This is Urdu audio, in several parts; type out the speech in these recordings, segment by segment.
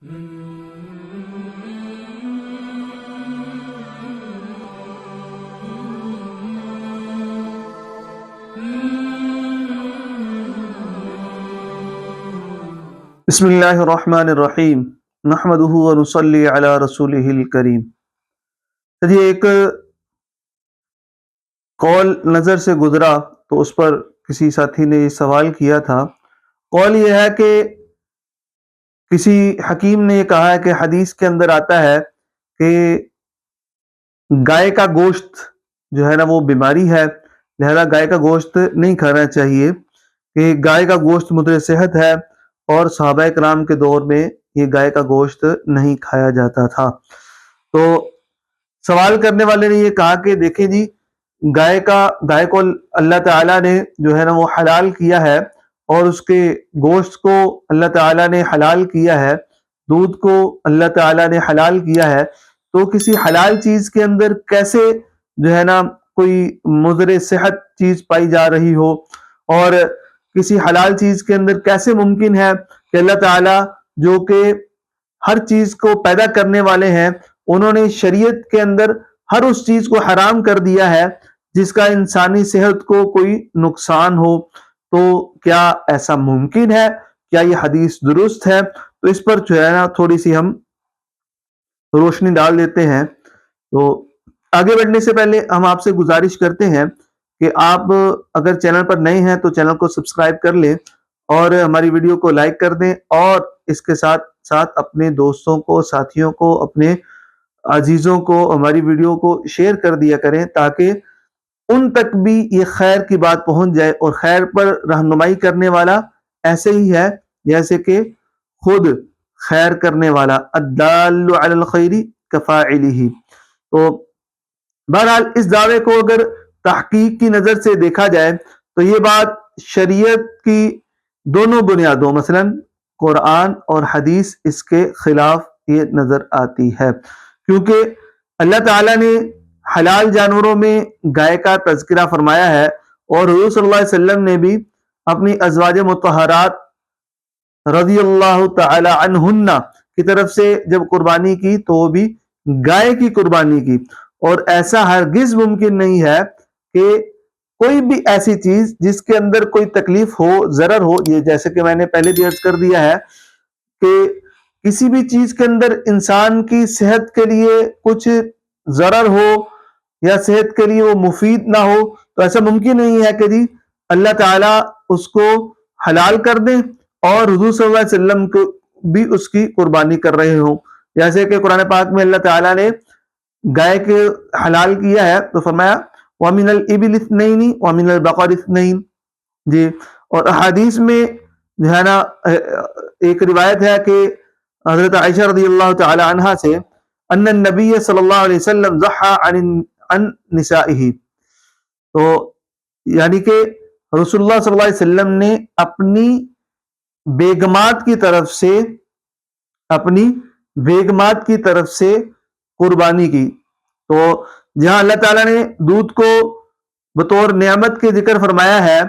بسم اللہ الرحمن الرحیم نحمدہ ونصلی علی رسولہ الکریم۔ یہ ایک قول نظر سے گزرا تو اس پر کسی ساتھی نے یہ سوال کیا تھا۔ قول یہ ہے کہ کسی حکیم نے یہ کہا ہے کہ حدیث کے اندر آتا ہے کہ گائے کا گوشت جو ہے نا وہ بیماری ہے، لہذا گائے کا گوشت نہیں کھانا چاہیے، کہ گائے کا گوشت مضر صحت ہے، اور صحابہ کرام کے دور میں یہ گائے کا گوشت نہیں کھایا جاتا تھا۔ تو سوال کرنے والے نے یہ کہا کہ دیکھیں جی، گائے کو اللہ تعالیٰ نے جو ہے نا وہ حلال کیا ہے، اور اس کے گوشت کو اللہ تعالیٰ نے حلال کیا ہے، دودھ کو اللہ تعالیٰ نے حلال کیا ہے، تو کسی حلال چیز کے اندر کیسے جو ہے نا کوئی مضر صحت چیز پائی جا رہی ہو، اور کسی حلال چیز کے اندر کیسے ممکن ہے کہ اللہ تعالیٰ جو کہ ہر چیز کو پیدا کرنے والے ہیں، انہوں نے شریعت کے اندر ہر اس چیز کو حرام کر دیا ہے جس کا انسانی صحت کو کوئی نقصان ہو؟ تو کیا ایسا ممکن ہے؟ کیا یہ حدیث درست ہے؟ تو اس پر جو ہے نا تھوڑی سی ہم روشنی ڈال دیتے ہیں۔ تو آگے بڑھنے سے پہلے ہم آپ سے گزارش کرتے ہیں کہ آپ اگر چینل پر نئے ہیں تو چینل کو سبسکرائب کر لیں، اور ہماری ویڈیو کو لائک کر دیں، اور اس کے ساتھ ساتھ اپنے دوستوں کو، ساتھیوں کو، اپنے عزیزوں کو ہماری ویڈیو کو شیئر کر دیا کریں، تاکہ ان تک بھی یہ خیر کی بات پہنچ جائے۔ اور خیر پر رہنمائی کرنے والا ایسے ہی ہے جیسے کہ خود خیر کرنے والا، الدال علی الخیر کفاعلہ۔ تو بہرحال اس دعوے کو اگر تحقیق کی نظر سے دیکھا جائے تو یہ بات شریعت کی دونوں بنیادوں مثلا قرآن اور حدیث اس کے خلاف یہ نظر آتی ہے، کیونکہ اللہ تعالیٰ نے حلال جانوروں میں گائے کا تذکرہ فرمایا ہے، اور حضور صلی اللہ علیہ وسلم نے بھی اپنی ازواج مطہرات رضی اللہ تعالی عنہن کی طرف سے جب قربانی کی تو وہ بھی گائے کی قربانی کی۔ اور ایسا ہرگز ممکن نہیں ہے کہ کوئی بھی ایسی چیز جس کے اندر کوئی تکلیف ہو، ضرر ہو، یہ جیسے کہ میں نے پہلے بھی عرض کر دیا ہے کہ کسی بھی چیز کے اندر انسان کی صحت کے لیے کچھ ضرر ہو یا صحت کے لیے وہ مفید نہ ہو، تو ایسا ممکن نہیں ہے کہ جی اللہ تعالیٰ اس کو حلال کر دیں اور حضور صلی اللہ علیہ وسلم کو بھی اس کی قربانی کر رہے ہوں۔ جیسے کہ قرآن پاک میں اللہ تعالیٰ نے گائے کے حلال کیا ہے تو فرمایا وَمِنَ الْإِبِلِ اثْنَيْنِ وَمِنَ الْبَقَرِ اثْنَيْنِ، جی۔ اور احادیث میں جو ہے نا ایک روایت ہے کہ حضرت عائشہ رضی اللہ تعالی عنہا سے ان النبی صلی اللہ علیہ وسلم ضحى عن نسائه، تو یعنی کہ رسول اللہ صلی اللہ علیہ وسلم نے اپنی بیگمات کی طرف سے قربانی کی۔ تو جہاں اللہ تعالیٰ نے دودھ کو بطور نعمت کے ذکر فرمایا ہے،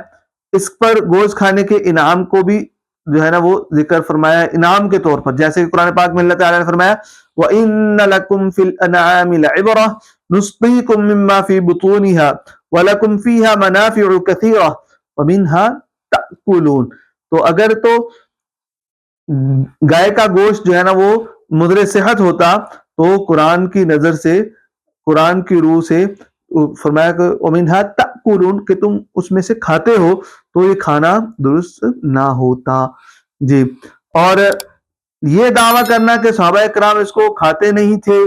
اس پر گوشت کھانے کے انعام کو بھی جو ہے نا وہ ذکر فرمایا ہے انعام کے طور پر، جیسے کہ قرآن پاک میں اللہ تعالیٰ نے فرمایا وَإِنَّ لَكُمْ فِي الْأَنْعَامِ لَعِبْرَةً نُسْقِيكُم مِّمَّا فِي بُطُونِهَا وَلَكُمْ فِيهَا مَنَافِعُ كَثِيرَةٌ وَمِنْهَا تَأْكُلُونَ۔ تو اگر تو گائے کا گوشت جو ہے نا وہ مضر صحت ہوتا تو قرآن کی نظر سے، قرآن کی روح سے فرمایا کہ وَمِنْهَا تَأْكُلُونَ، کہ تم اس میں سے کھاتے ہو، تو یہ کھانا درست نہ ہوتا، جی۔ اور یہ دعویٰ کرنا کہ صحابہ کرام اس کو کھاتے نہیں تھے،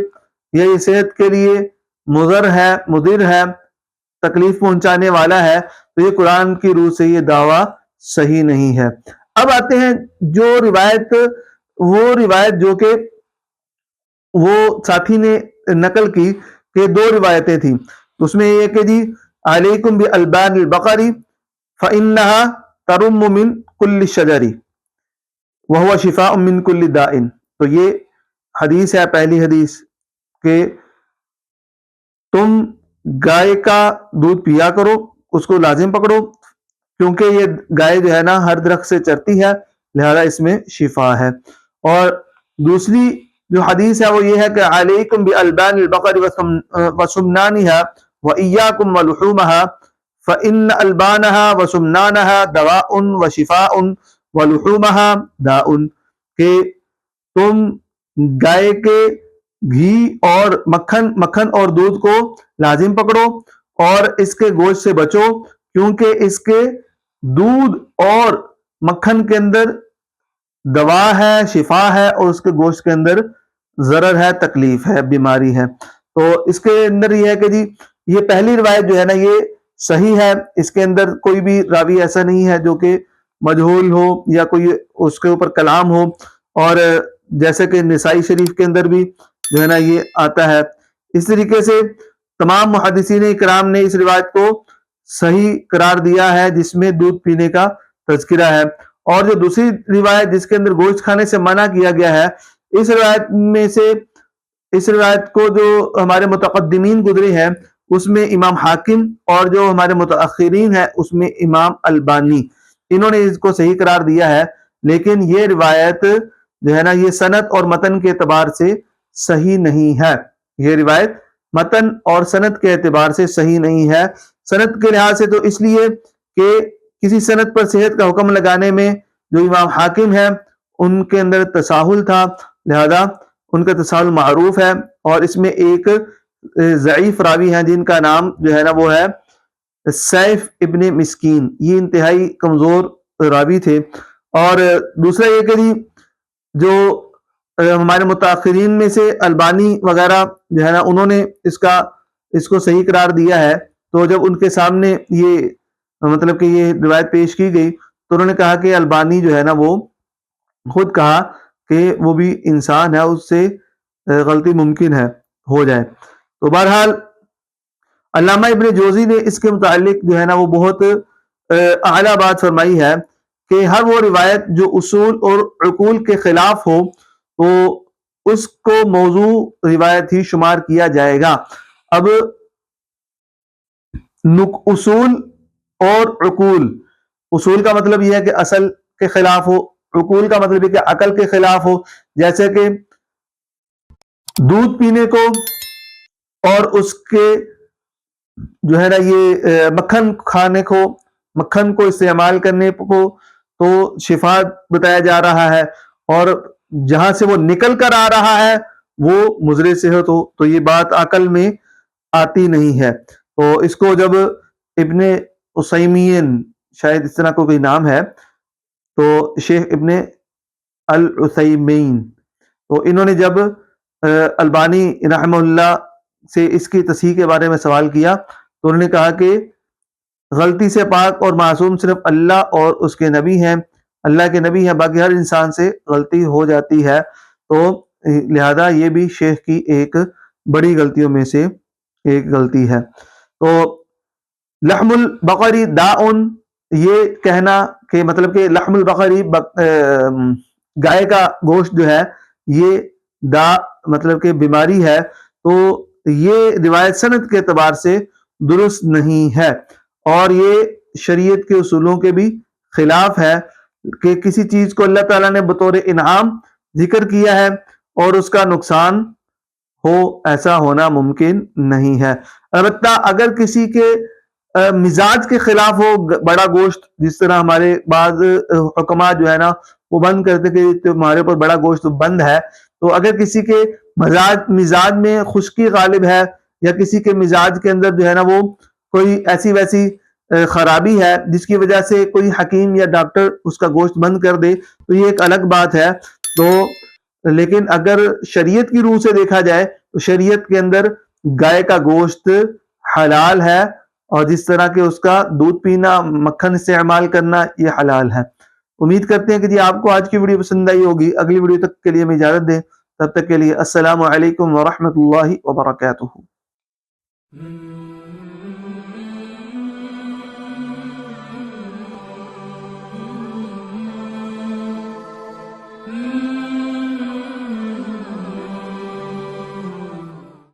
یہ صحت کے لیے مضر ہے، تکلیف پہنچانے والا ہے، تو یہ قرآن کی روح سے یہ دعویٰ صحیح نہیں ہے۔ اب آتے ہیں وہ روایت جو کہ وہ ساتھی نے نقل کی کہ دو روایتیں تھیں، اس میں یہ کہ جی علیکم بِأَلْبَانِ الْبَقَرِ فَإِنَّهَا تَرُمُّ مِنْ كُلِّ الشَّجَرِ وَهُوَ شِفَاءٌ مِنْ كُلِّ دَاءٍ۔ تو یہ حدیث ہے، پہلی حدیث، کہ تم گائے کا دودھ پیا کرو، اس کو لازم پکڑو، کیونکہ یہ گائے جو ہے نا ہر درخت سے چرتی ہے، لہذا اس میں شفا ہے۔ اور دوسری جو حدیث ہے وہ یہ ہے کہ علیکم بالبان البقر وسمنانها وإياكم ولحومها فإن ألبانها وسمنانها دواء وشفاء ولحومها داء، کہ تم گائے کے گھی اور مکھن اور دودھ کو لازم پکڑو اور اس کے گوشت سے بچو، کیونکہ اس کے دودھ اور مکھن کے اندر دوا ہے، شفا ہے، اور اس کے گوشت کے اندر ضرر ہے، تکلیف ہے، بیماری ہے۔ تو اس کے اندر یہ ہے کہ جی یہ پہلی روایت جو ہے نا یہ صحیح ہے، اس کے اندر کوئی بھی راوی ایسا نہیں ہے جو کہ مجہول ہو یا کوئی اس کے اوپر کلام ہو، اور جیسے کہ نسائی شریف کے اندر بھی جو ہے نا یہ آتا ہے۔ اس طریقے سے تمام محدثین اکرام نے اس روایت کو صحیح قرار دیا ہے جس میں دودھ پینے کا تذکرہ ہے۔ اور جو دوسری روایت جس کے اندر گوشت کھانے سے منع کیا گیا ہے، اس روایت میں سے اس روایت کو جو ہمارے متقدمین گزرے ہیں اس میں امام حاکم، اور جو ہمارے متاخرین ہیں اس میں امام البانی، انہوں نے اس کو صحیح قرار دیا ہے، لیکن یہ روایت جو ہے نا یہ سند اور متن کے اعتبار سے صحیح نہیں ہے۔ یہ روایت متن اور سند کے اعتبار سے صحیح نہیں ہے۔ سند کے لحاظ سے تو اس لیے کہ کسی سند پر صحت کا حکم لگانے میں جو امام حاکم ہے ان کے اندر تساہل تھا، لہذا ان کا تساہل معروف ہے، اور اس میں ایک ضعیف راوی ہیں جن کا نام جو ہے نا وہ ہے سیف ابن مسکین، یہ انتہائی کمزور راوی تھے۔ اور دوسرا یہ کہ جو ہمارے متاخرین میں سے البانی وغیرہ جو ہے نا انہوں نے اس کو صحیح قرار دیا ہے، تو جب ان کے سامنے یہ مطلب کہ یہ روایت پیش کی گئی تو انہوں نے کہا کہ البانی جو ہے نا وہ خود کہا کہ وہ بھی انسان ہے، اس سے غلطی ممکن ہے ہو جائے۔ تو بہرحال علامہ ابن جوزی نے اس کے متعلق جو ہے نا وہ بہت اعلیٰ بات فرمائی ہے کہ ہر وہ روایت جو اصول اور عقول کے خلاف ہو تو اس کو موضوع روایت ہی شمار کیا جائے گا۔ اب اصول اور عقول، اصول کا مطلب یہ ہے کہ اصل کے خلاف ہو، عقول کا مطلب یہ کہ عقل کے خلاف ہو، جیسے کہ دودھ پینے کو اور اس کے جو ہے نا یہ مکھن کھانے کو، مکھن کو استعمال کرنے کو تو شفا بتایا جا رہا ہے، اور جہاں سے وہ نکل کر آ رہا ہے وہ مضر صحت ہو، تو یہ بات عقل میں آتی نہیں ہے۔ تو اس کو جب ابن عثیمین، شاید اس طرح کو کوئی نام ہے، تو شیخ ابن العثیمین، تو انہوں نے جب البانی رحمہ اللہ سے اس کی تصحیح کے بارے میں سوال کیا تو انہوں نے کہا کہ غلطی سے پاک اور معصوم صرف اللہ اور اس کے نبی ہیں، اللہ کے نبی ہیں، باقی ہر انسان سے غلطی ہو جاتی ہے، تو لہذا یہ بھی شیخ کی ایک بڑی غلطیوں میں سے ایک غلطی ہے۔ تو لحم البقری داؤن، یہ کہنا کہ مطلب کہ لحم البقری گائے کا گوشت جو ہے یہ دا مطلب کہ بیماری ہے، تو یہ روایت سند کے اعتبار سے درست نہیں ہے، اور یہ شریعت کے اصولوں کے بھی خلاف ہے کہ کسی چیز کو اللہ تعالیٰ نے بطور انعام ذکر کیا ہے اور اس کا نقصان ہو، ایسا ہونا ممکن نہیں ہے۔ البتہ اگر کسی کے مزاج کے خلاف ہو بڑا گوشت، جس طرح ہمارے بعض حکماء جو ہے نا وہ بند کرتے کہ تمہارے اوپر بڑا گوشت بند ہے، تو اگر کسی کے مزاج میں خشکی غالب ہے یا کسی کے مزاج کے اندر جو ہے نا وہ کوئی ایسی ویسی خرابی ہے جس کی وجہ سے کوئی حکیم یا ڈاکٹر اس کا گوشت بند کر دے تو یہ ایک الگ بات ہے۔ تو لیکن اگر شریعت کی روح سے دیکھا جائے تو شریعت کے اندر گائے کا گوشت حلال ہے، اور جس طرح کہ اس کا دودھ پینا، مکھن استعمال کرنا یہ حلال ہے۔ امید کرتے ہیں کہ جی آپ کو آج کی ویڈیو پسند آئی ہوگی۔ اگلی ویڈیو تک کے لیے ہمیں اجازت دیں، تب تک کے لیے السلام علیکم ورحمۃ اللہ وبرکاتہ۔